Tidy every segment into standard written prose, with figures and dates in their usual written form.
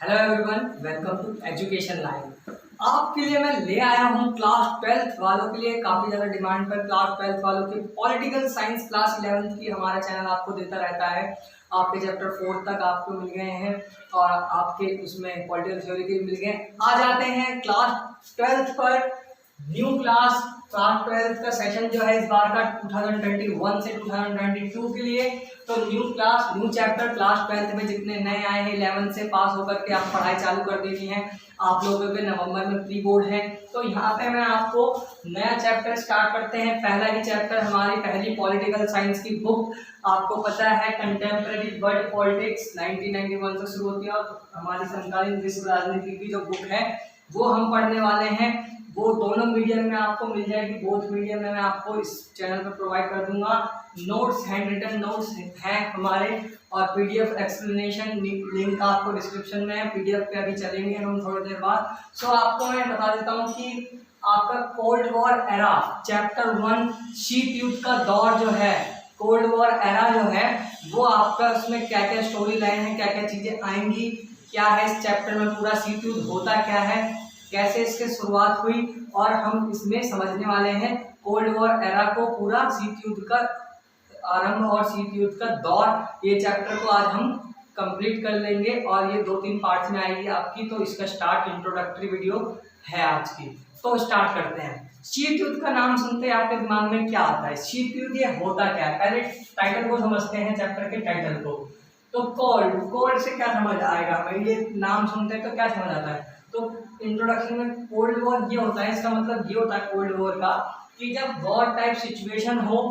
Hello everyone, welcome to education line. आपके लिए मैं ले आया हूँ क्लास 12th वालों के लिए काफ़ी ज़्यादा डिमांड पर क्लास 12th वालों की पॉलिटिकल साइंस क्लास 11th की हमारा चैनल आपको देता रहता है। आपके चैप्टर 4 तक आपको मिल गए हैं और आपके उसमें पॉलिटिकल थ्योरी के मिल गए। आ जाते हैं क्लास 12th पर। न्यू क्लास 12th का सेशन जो है इस बार का 2021 से 2022 के लिए। तो new class new chapter class 12th में जितने नए आए हैं 11th से पास होकर के आप पढ़ाई चालू कर देनी है। आप लोगों के नवंबर में प्री बोर्ड है, तो यहाँ पे मैं आपको नया चैप्टर स्टार्ट करते हैं। पहला ही चैप्टर हमारी पहली पॉलिटिकल साइंस की बुक आपको पता है कंटेम्प्रेरी वर्ल्ड पॉलिटिक्स 1991 से शुरू होती है और हमारी समकालीन विश्व राजनीति की जो बुक है वो हम पढ़ने वाले हैं। वो दोनों मीडियम में आपको मिल जाएगी, बोथ मीडियम में मैं आपको इस चैनल पर प्रोवाइड कर दूंगा। नोट्स हैंड रिटन नोट्स हैं हमारे और पीडीएफ एक्सप्लेनेशन लिंक आपको डिस्क्रिप्शन में है। पीडीएफ पे अभी चलेंगे हम थोड़ी देर बाद। सो आपको मैं बता देता हूँ कि आपका कोल्ड वॉर एरा चैप्टर 1 शीत युद्ध का दौर जो है, कोल्ड वॉर एरा जो है वो आपका उसमें क्या क्या स्टोरी लाइन है, क्या क्या चीज़ें आएंगी, क्या है इस चैप्टर में, पूरा शीत युद्ध होता क्या है, कैसे इसकी शुरुआत हुई, और हम इसमें समझने वाले हैं कोल्ड वॉर एरा को, पूरा शीत युद्ध का आरंभ और शीत युद्ध का दौर। ये चैप्टर को आज हम कंप्लीट कर लेंगे और ये 2-3 पार्ट्स में आएगी आपकी। तो इसका स्टार्ट इंट्रोडक्टरी वीडियो है आज की। तो स्टार्ट करते हैं। शीत युद्ध का नाम सुनते हैं आपके दिमाग में क्या आता है? शीत युद्ध ये होता क्या है? पहले टाइटल को समझते हैं, चैप्टर के टाइटल को। तो कोल्ड से क्या समझ आएगा हमें? ये नाम सुनते हैं तो क्या समझ आता है? तो इंट्रोडक्शन में कोल्ड वॉर ये होता है, इसका मतलब ये होता है कोल्ड वॉर का कि जब वॉर टाइप सिचुएशन हो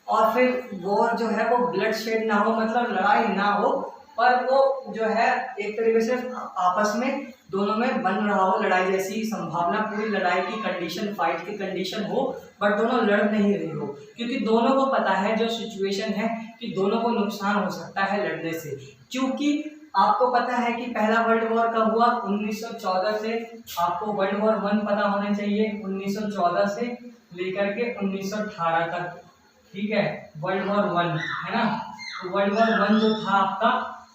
और फिर वॉर जो है वो ब्लड शेड ना हो, मतलब लड़ाई ना हो, पर वो जो है एक तरीके से आपस में दोनों में बन रहा हो लड़ाई जैसी संभावना, पूरी लड़ाई की कंडीशन, फाइट की कंडीशन हो, बट दोनों लड़ नहीं रहे हो, क्योंकि दोनों को पता है जो सिचुएशन है कि दोनों को नुकसान हो सकता है लड़ने से। क्योंकि आपको पता है कि पहला वर्ल्ड वॉर कब हुआ? 1914 से। आपको वर्ल्ड वॉर 1 पता होने चाहिए, 1914 से लेकर के 1918 तक, ठीक है। वर्ल्ड वॉर 1 है ना। तो वर्ल्ड वॉर 1 जो था आपका,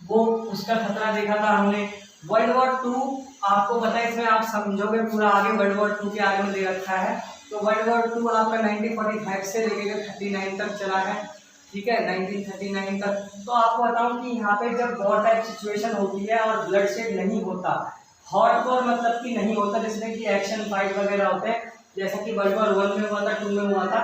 वो उसका खतरा देखा था हमने। वर्ल्ड वॉर 2 आपको पता है, इसमें आप समझोगे पूरा आगे, वर्ल्ड वॉर 2 के आगे में दे रखा है। तो वर्ल्ड वॉर 2 आपका 1945 से लेकर 39 तक चला है, ठीक है, 1939 तक। तो आपको बताऊं कि यहाँ पे जब वॉर टाइप सिचुएशन होती है और ब्लड शेड नहीं होता, हॉट वॉर मतलब कि नहीं होता, जिसमें कि एक्शन फाइट वगैरह होते हैं, जैसा कि वर्ल्ड वॉर 1 में हुआ था, 2 में हुआ था,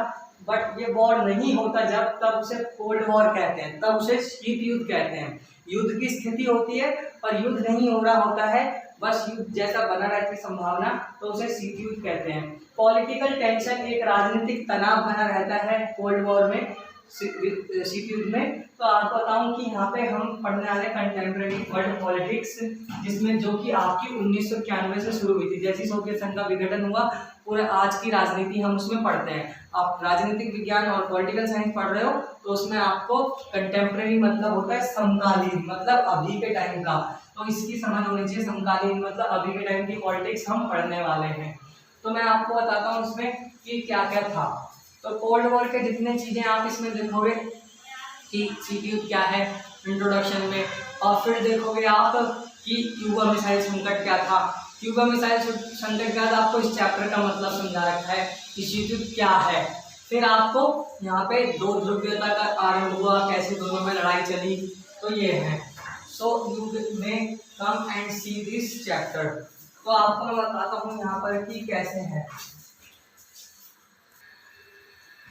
बट ये वॉर नहीं होता जब, तब उसे कोल्ड वॉर कहते हैं, तब उसे शीत युद्ध कहते हैं। युद्ध की स्थिति होती है पर युद्ध नहीं हो रहा होता है, बस युद्ध जैसा बना रहती संभावना, तो उसे शीत युद्ध कहते हैं। पॉलिटिकल टेंशन, एक राजनीतिक तनाव बना रहता है कोल्ड वॉर में, शीत युद्ध में। तो आपको बताऊं कि यहाँ पे हम पढ़ने वाले कंटेम्प्रेरी वर्ल्ड पॉलिटिक्स, जिसमें जो कि आपकी 1991 से शुरू हुई थी, जैसी सोवियत संघ का विघटन हुआ, पूरे आज की राजनीति हम उसमें पढ़ते हैं। आप राजनीतिक विज्ञान और पॉलिटिकल साइंस पढ़ रहे हो तो उसमें आपको कंटेम्प्रेरी मतलब होता है समकालीन, मतलब अभी के टाइम का। तो इसकी समझ होनी चाहिए, समकालीन मतलब अभी के टाइम की पॉलिटिक्स हम पढ़ने वाले हैं। तो मैं आपको बताता हूँ उसमें कि क्या क्या था। तो कोल्ड वॉर के जितने चीज़ें आप इसमें देखोगे कि शीत युद्ध क्या है इंट्रोडक्शन में, और फिर देखोगे आप कि क्यूबा मिसाइल संकट क्या था। क्यूबा मिसाइल संकट के बाद आपको इस चैप्टर का मतलब समझा रखा है कि शीत युद्ध क्या है। फिर आपको यहाँ पे दो ध्रुवीयता का आरंभ हुआ, कैसे दोनों में लड़ाई चली, तो ये है। सो यू में come and see this chapter. तो आपको मैं बताता हूँ यहाँ पर कि कैसे है।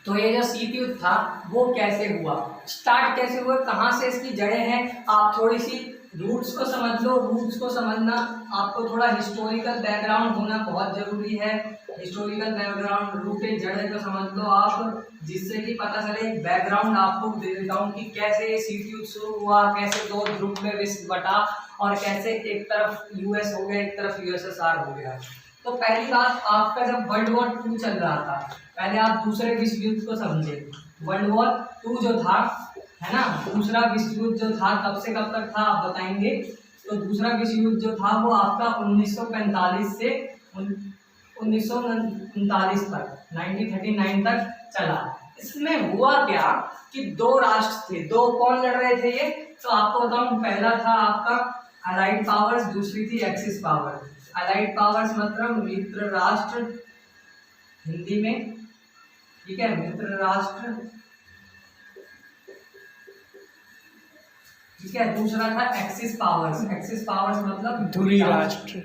तो ये जो शीत युद्ध था वो कैसे हुआ, स्टार्ट कैसे हुआ, कहाँ से इसकी जड़ें हैं, आप थोड़ी सी रूट्स को समझ लो। रूट्स को समझना आपको थोड़ा हिस्टोरिकल बैकग्राउंड होना बहुत जरूरी है। हिस्टोरिकल बैकग्राउंड, रूटें, जड़ें को समझ लो आप, जिससे कि पता चले। बैकग्राउंड आपको दे देता हूँ कि कैसे ये शीत युद्ध शुरू हुआ, कैसे 2 ध्रुव में विश्व बटा, और कैसे एक तरफ यूएस हो गया, एक तरफ यूएसएसआर हो गया। तो पहली बात, आपका जब वर्ल्ड वॉर 2 चल रहा था, पहले आप दूसरे विश्व युद्ध को समझे। वर्ल्ड वॉर 2 जो था, है ना, दूसरा विश्व युद्ध जो था, कब से कब तक था आप बताएंगे। तो दूसरा विश्व युद्ध जो था वो आपका 1945 से 1939 तक, 1939 तक चला। इसमें हुआ क्या कि 2 राष्ट्र थे, 2 कौन लड़ रहे थे ये? तो आपको बताऊं, पहला था आपका अलाइड पावर्स, दूसरी थी एक्सिस पावर। अलाइड पावर्स मतलब मित्र राष्ट्र हिंदी में, ठीक है, मित्र राष्ट्र, ठीक है। दूसरा था एक्सिस पावर्स, एक्सिस पावर्स मतलब ध्रुवी राष्ट्र।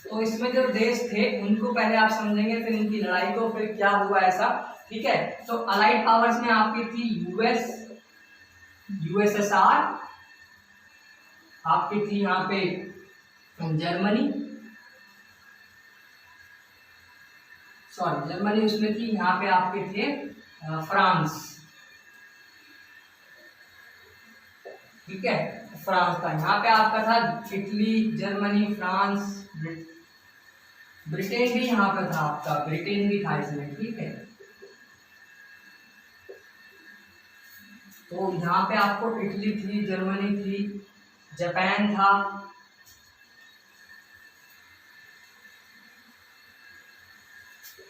तो इसमें जो देश थे उनको पहले आप समझेंगे, फिर इनकी लड़ाई को, फिर क्या हुआ ऐसा, ठीक है। तो अलाइड पावर्स में आपकी थी यूएस, यूएसएसआर, आपकी थी यहाँ पे जर्मनी, सॉरी जर्मनी उसमें थी, यहाँ पे आपके थे फ्रांस, ठीक है, फ्रांस था। यहाँ पे आपका था इटली, जर्मनी, फ्रांस, ब्रिटेन भी यहाँ पे था आपका, ब्रिटेन भी था इसमें, ठीक है। तो यहाँ पे आपको इटली थी, जर्मनी थी, जापान था,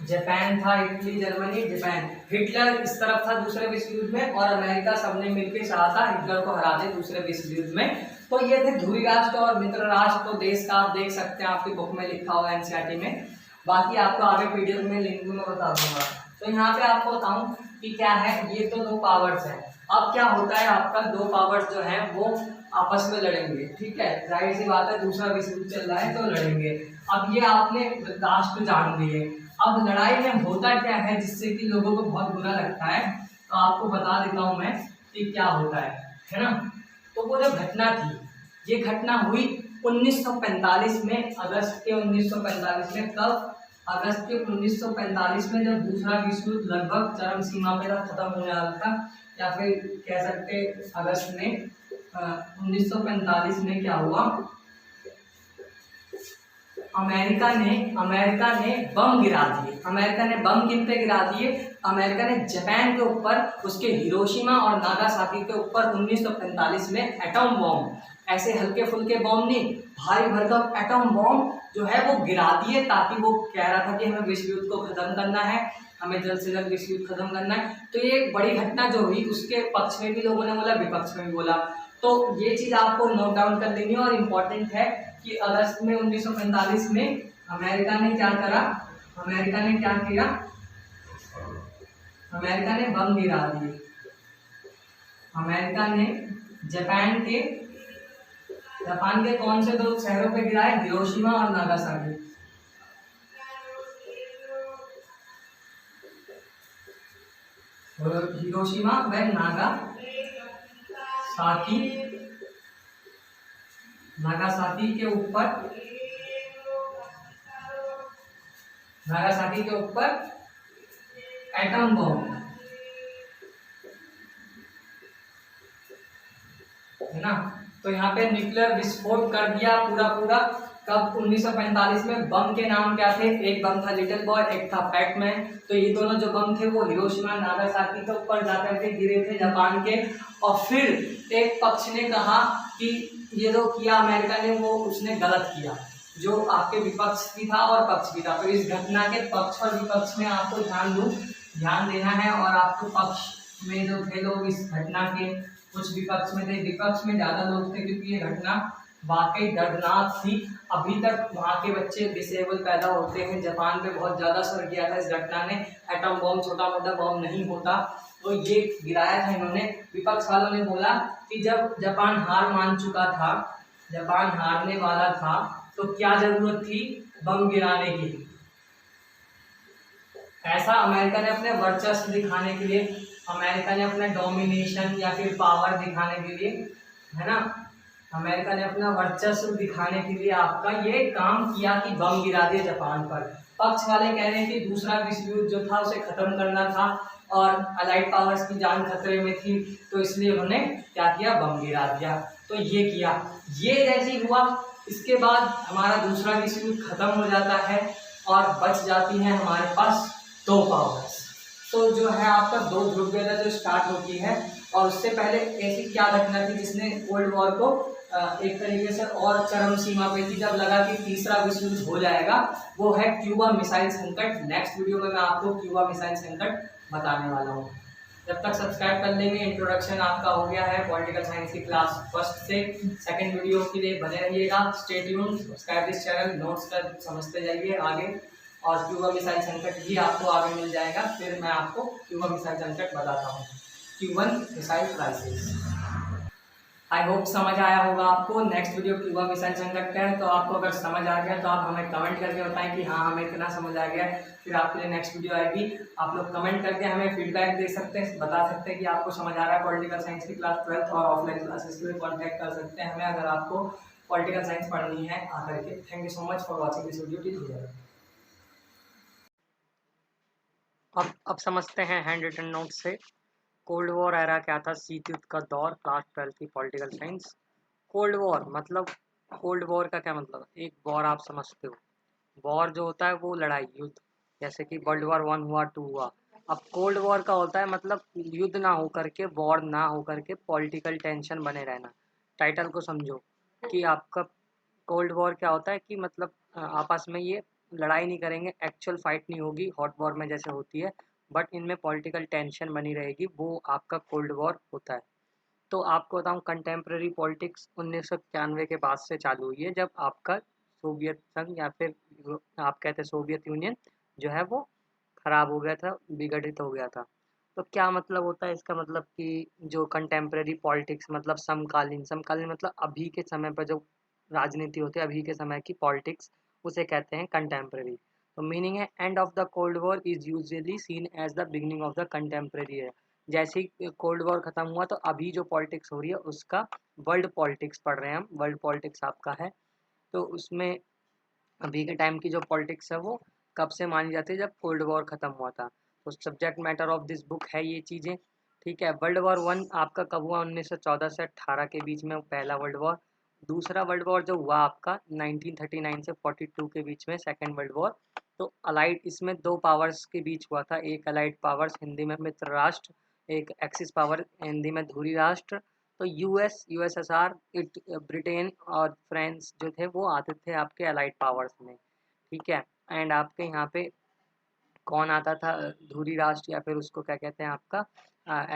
जापान था, इटली, जर्मनी, जापान। हिटलर इस तरफ था दूसरे विश्व युद्ध में, और अमेरिका सबने मिलकर चाहा था हिटलर को हरा दे दूसरे विश्व युद्ध में। तो ये थे ध्रुवी राष्ट्र और मित्र राष्ट्र। तो देश का आप देख सकते हैं, आपकी बुक में लिखा हुआ है एनसीईआरटी में, बाकी आपको आगे पीडीएफ में लिंक में बता दूंगा। तो यहाँ पे आपको बताऊं कि क्या है, ये तो दो पावर्स है। अब क्या होता है, आपका दो पावर्स जो है वो आपस में लड़ेंगे, ठीक है, जाहिर सी बात है, दूसरा विश्व युद्ध चल रहा है तो लड़ेंगे। अब ये आपने राष्ट्र जान लिए। अब लड़ाई में होता क्या है जिससे कि लोगों को बहुत बुरा लगता है, तो आपको बता देता हूं मैं कि क्या होता है ना। तो वो जो घटना थी, ये घटना हुई 1945 में, अगस्त के 1945 में। कब? अगस्त के 1945 में, जब दूसरा विश्व युद्ध लगभग चरम सीमा पे खत्म होने वाला था, या फिर कह सकते अगस्त में 1945 में क्या हुआ, अमेरिका ने बम गिरा दिए। अमेरिका ने बम किन पे गिरा दिए? अमेरिका ने जापान के ऊपर, उसके हिरोशिमा और नागासाकी के ऊपर 1945 में एटम बम, ऐसे हल्के फुल्के बम नहीं, भारी भरकम एटम बम जो है वो गिरा दिए, ताकि वो कह रहा था कि हमें विश्व युद्ध को खत्म करना है, हमें जल्द से जल्द विश्व युद्ध खत्म करना है। तो ये एक बड़ी घटना जो हुई, उसके पक्ष में भी लोगों ने बोला, विपक्ष में भी बोला। तो ये चीज़ आपको नोट डाउन कर लेनी है, और इम्पोर्टेंट है कि अगस्त में 1945 में अमेरिका ने क्या करा, अमेरिका ने क्या किया, अमेरिका ने बम गिरा दिए। अमेरिका ने जापान के कौन से दो शहरों पे गिराए? हिरोशिमा और नागासाकी। हिरोशिमा व नागासाकी के ऊपर, नागासाकी के ऊपर एटम बम, है ना। तो यहाँ पे न्यूक्लियर विस्फोट कर दिया पूरा। कब? 1945 में। बम के नाम क्या थे? एक बम था लिटिल बॉय, एक था पैकमैन। तो ये दोनों जो बम थे वो हिरोशिमा नागासाकी के ऊपर जाकर के गिरे थे, जापान के। और फिर एक पक्ष ने कहा कि ये जो किया अमेरिका ने, वो उसने गलत किया। जो आपके विपक्ष भी था और पक्ष भी था। तो इस घटना के पक्ष और विपक्ष में आपको ध्यान देना है। और आपको पक्ष में जो थे लोग इस घटना के, कुछ विपक्ष में थे, विपक्ष में ज़्यादा लोग थे, क्योंकि ये घटना वाकई दर्दनाक थी। अभी तक वहाँ के बच्चे डिसेबल पैदा होते हैं। जापान पे बहुत ज़्यादा असर किया था इस घटना ने। एटम बम छोटा मोटा बम नहीं होता। तो ये गिराया था इन्होंने। विपक्ष वालों ने बोला कि जब जापान हार मान चुका था, जापान हारने वाला था, तो क्या जरूरत थी बम गिराने की। ऐसा अमेरिका ने अपने वर्चस्व दिखाने के लिए, अमेरिका ने अपना डोमिनेशन या फिर पावर दिखाने के लिए, है ना, अमेरिका ने अपना वर्चस्व दिखाने के लिए आपका ये काम किया कि बम गिरा दिया जापान पर। पक्ष वाले कह रहे हैं कि दूसरा विश्व युद्ध जो था उसे खत्म करना था और अलाइड पावर्स की जान खतरे में थी, तो इसलिए उन्होंने क्या किया, बम गिरा दिया। तो ये किया, ये जैसे ही हुआ, इसके बाद हमारा दूसरा विश्व युद्ध खत्म हो जाता है और बच जाती है हमारे पास दो पावर्स। तो जो है आपका दो ध्रुवीयता जो स्टार्ट होती है, और उससे पहले ऐसी क्या घटना थी जिसने कोल्ड वॉर को एक तरीके से और चरम सीमा पे थी, जब लगा कि तीसरा विश्व युद्ध हो जाएगा, वो है क्यूबा मिसाइल संकट। नेक्स्ट वीडियो में मैं आपको क्यूबा मिसाइल संकट बताने वाला हूँ। जब तक सब्सक्राइब कर लेंगे, इंट्रोडक्शन आपका हो गया है पॉलिटिकल साइंस की क्लास फर्स्ट से सेकंड वीडियो के लिए बने रहिएगा। Stay tuned, subscribe this channel, notes कर समझते जाइए आगे। और क्यूबा मिसाइल संकट भी आपको आगे मिल जाएगा, फिर मैं आपको क्यूबा मिसाइल संकट बताता हूँ। Cuban missile crisis, I hope समझ आया होगा आपको। नेक्स्ट वीडियो क्यूबा मिसाइल संकट का है, तो आपको अगर समझ आ गया तो आप हमें कमेंट करके बताएं कि हाँ हमें इतना समझ आ गया है, फिर आपके लिए नेक्स्ट वीडियो आएगी। आप लोग कमेंट करके हमें फीडबैक दे सकते हैं, बता सकते हैं कि आपको समझ आ रहा है पॉलिटिकल साइंस की क्लास 12th, और ऑफलाइन क्लासेस के लिए कॉन्टैक्ट कर सकते हैं हमें अगर आपको पॉलिटिकल साइंस पढ़नी है आकर के। Thank you so much for watching this video till here. अब समझते हैं हैंड रिटन नोट से कोल्ड वॉर एरा क्या था, शीत युद्ध का दौर, क्लास 12 की पॉलिटिकल साइंस। कोल्ड वॉर मतलब, कोल्ड वॉर का क्या मतलब, एक वॉर आप समझते हो, वॉर जो होता है वो लड़ाई युद्ध, जैसे कि वर्ल्ड वॉर 1 हुआ, 2 हुआ। अब कोल्ड वॉर का होता है मतलब युद्ध ना हो करके, वॉर ना हो करके पॉलिटिकल टेंशन बने रहना। टाइटल को समझो कि आपका कोल्ड वॉर क्या होता है कि मतलब आपस में ये लड़ाई नहीं करेंगे, एक्चुअल फाइट नहीं होगी हॉट वॉर में जैसे होती है, बट इनमें पॉलिटिकल टेंशन बनी रहेगी, वो आपका कोल्ड वॉर होता है। तो आपको बताऊं, कंटेम्प्रेरी पॉलिटिक्स 1991 के बाद से चालू हुई है, जब आपका सोवियत संघ या फिर आप कहते हैं सोवियत यूनियन जो है वो खराब हो गया था, विघटित हो गया था। तो क्या मतलब होता है इसका, मतलब कि जो कंटेम्प्रेरी पॉलिटिक्स मतलब समकालीन, समकालीन मतलब अभी के समय पर जो राजनीति होती है, अभी के समय की पॉलिटिक्स, उसे कहते हैं कंटेम्प्रेरी। तो मीनिंग है end of the Cold War is usually seen as the beginning of the contemporary है। जैसे ही कोल्ड वॉर खत्म हुआ तो अभी जो पॉलिटिक्स हो रही है उसका वर्ल्ड पॉलिटिक्स पढ़ रहे हैं हम, वर्ल्ड पॉलिटिक्स आपका है। तो उसमें अभी के टाइम की जो पॉलिटिक्स है वो कब से मानी जाती है, जब कोल्ड वॉर खत्म हुआ था। तो subject matter of this book है ये चीज़ें, ठीक है। वर्ल्ड वॉर 1 आपका कब हुआ, 1914 से 18 के बीच में पहला वर्ल्ड वॉर। दूसरा वर्ल्ड वॉर जो हुआ आपका 1939 से 42 के बीच में सेकेंड वर्ल्ड वॉर। तो अलाइड, इसमें दो पावर्स के बीच हुआ था, एक अलाइड पावर्स हिंदी में मित्र राष्ट्र, एक एक्सिस पावर हिंदी में धुरी राष्ट्र। तो यूएसएसआर, ब्रिटेन और फ्रांस जो थे वो आते थे आपके अलाइड पावर्स में, ठीक है। एंड आपके यहाँ पे कौन आता था, धुरी राष्ट्र, या फिर उसको क्या कहते हैं आपका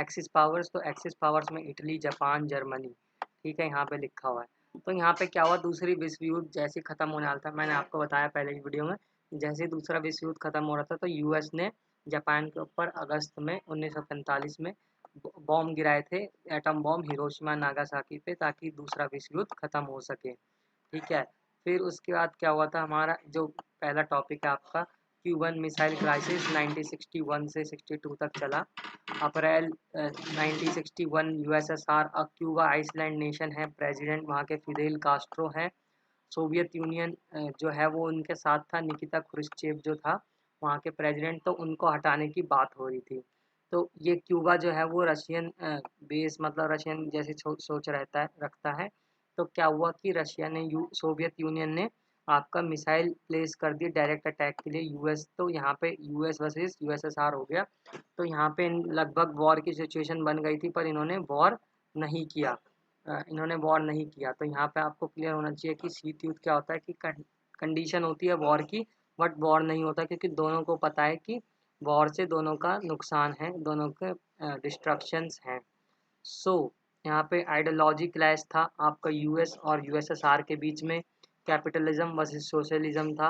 एक्सिस पावर्स। तो एक्सिस पावर्स में इटली, जापान, जर्मनी, ठीक है, यहाँ पे लिखा हुआ है। तो यहाँ पे क्या हुआ, दूसरी विश्व युद्ध जैसे खत्म होने वाला था, मैंने आपको बताया पहले की वीडियो में, जैसे दूसरा विश्व युद्ध खत्म हो रहा था तो यूएस ने जापान के ऊपर अगस्त में 1945 में बॉम्ब गिराए थे, एटम बॉम्ब हिरोशिमा नागासाकी पे, ताकि दूसरा विश्व युद्ध खत्म हो सके, ठीक है। फिर उसके बाद क्या हुआ था, हमारा जो पहला टॉपिक है आपका क्यूबन मिसाइल क्राइसिस 1961 से 62 तक चला। अप्रैल 1961 यूएसएसआर, क्यूबा आइसलैंड नेशन है, प्रेसिडेंट वहाँ के फिदेल कास्ट्रो हैं। सोवियत यूनियन जो है वो उनके साथ था, निकिता क्रुश्चेव जो था वहाँ के प्रेसिडेंट, तो उनको हटाने की बात हो रही थी। तो ये क्यूबा जो है वो रशियन बेस, मतलब रशियन जैसे सोच रखता है। तो क्या हुआ कि रशिया ने सोवियत यूनियन ने आपका मिसाइल प्लेस कर दी डायरेक्ट अटैक के लिए यूएस। तो यहाँ पे यूएस वर्सेस यूएसएसआर हो गया। तो यहाँ पे लगभग वॉर की सिचुएशन बन गई थी, पर इन्होंने वॉर नहीं किया, तो यहाँ पे आपको क्लियर होना चाहिए कि शीत युद्ध क्या होता है, कि कंडीशन होती है वॉर की, बट वॉर नहीं होता, क्योंकि दोनों को पता है कि वॉर से दोनों का नुकसान है, दोनों के डिस्ट्रक्शंस हैं। सो यहाँ पे आइडियोलॉजी क्लैश था आपका यूएस और यूएसएसआर के बीच में। कैपिटलिज्म वर्सेस सोशलिज्म था।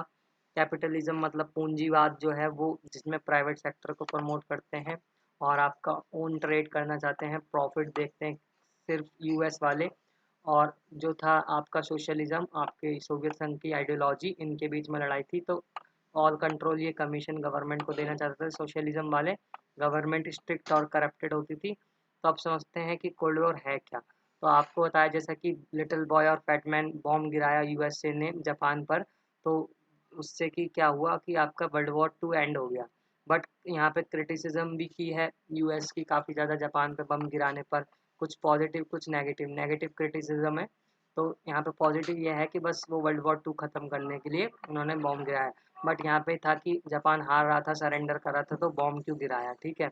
कैपिटलिज्म मतलब पूंजीवाद जो है वो, जिसमें प्राइवेट सेक्टर को प्रमोट करते हैं और आपका ओन ट्रेड करना चाहते हैं, प्रॉफिट देखते हैं सिर्फ यूएस वाले। और जो था आपका सोशलिज्म, आपके सोवियत संघ की आइडियोलॉजी, इनके बीच में लड़ाई थी। तो ऑल कंट्रोल ये कमीशन गवर्नमेंट को देना चाहते थे सोशलिज्म वाले, गवर्नमेंट स्ट्रिक्ट और करप्टेड होती थी। तो आप समझते हैं कि कोल्ड वॉर है क्या। तो आपको बताया जैसा कि लिटिल बॉय और फैटमैन बॉम्ब गिराया यूएसए ने जापान पर, तो उससे कि क्या हुआ कि आपका वर्ल्ड वॉर 2 एंड हो गया। बट यहाँ पे क्रिटिसिज्म भी की है यूएस की काफ़ी ज़्यादा जापान पे बम गिराने पर, कुछ पॉजिटिव कुछ नेगेटिव। नेगेटिव क्रिटिसिज्म है, तो यहाँ पे पॉजिटिव ये है कि बस वो वर्ल्ड वॉर 2 ख़त्म करने के लिए उन्होंने बॉम्ब गिराया। बट यहाँ पे था कि जापान हार रहा था, सरेंडर कर रहा था, तो बॉम्ब क्यों गिराया, ठीक है।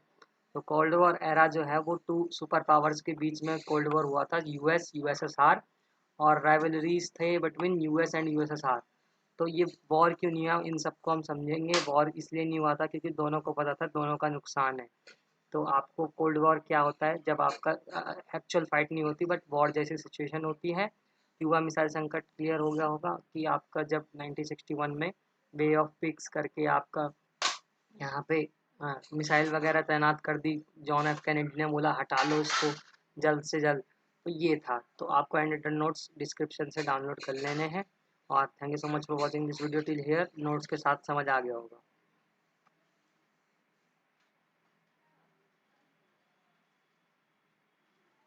तो कोल्ड वॉर एरा जो है वो 2 सुपर पावर्स के बीच में कोल्ड वॉर हुआ था, यूएस यूएसएसआर, और राइवलरीज थे बिटवीन यूएस एंड यूएसएसआर। तो ये वॉर क्यों नहीं हुआ, इन सबको हम समझेंगे। वॉर इसलिए नहीं हुआ था क्योंकि दोनों को पता था दोनों का नुकसान है। तो आपको कोल्ड वॉर क्या होता है, जब आपका एक्चुअल फाइट नहीं होती बट वॉर जैसी सिचुएशन होती है। क्यूबा मिसाइल संकट क्लियर हो गया होगा कि आपका जब 1961 में बे ऑफ पिग्स करके आपका यहाँ पे मिसाइल वगैरह तैनात कर दी, जॉन एफ कैनेडी ने बोला हटा लो इसको जल्द से जल्द। तो ये था, तो आपको हैंड रिटन नोट्स डिस्क्रिप्शन से डाउनलोड कर लेने हैं। और thank you so much for watching this video till here. Notes के साथ समझ आ गया होगा।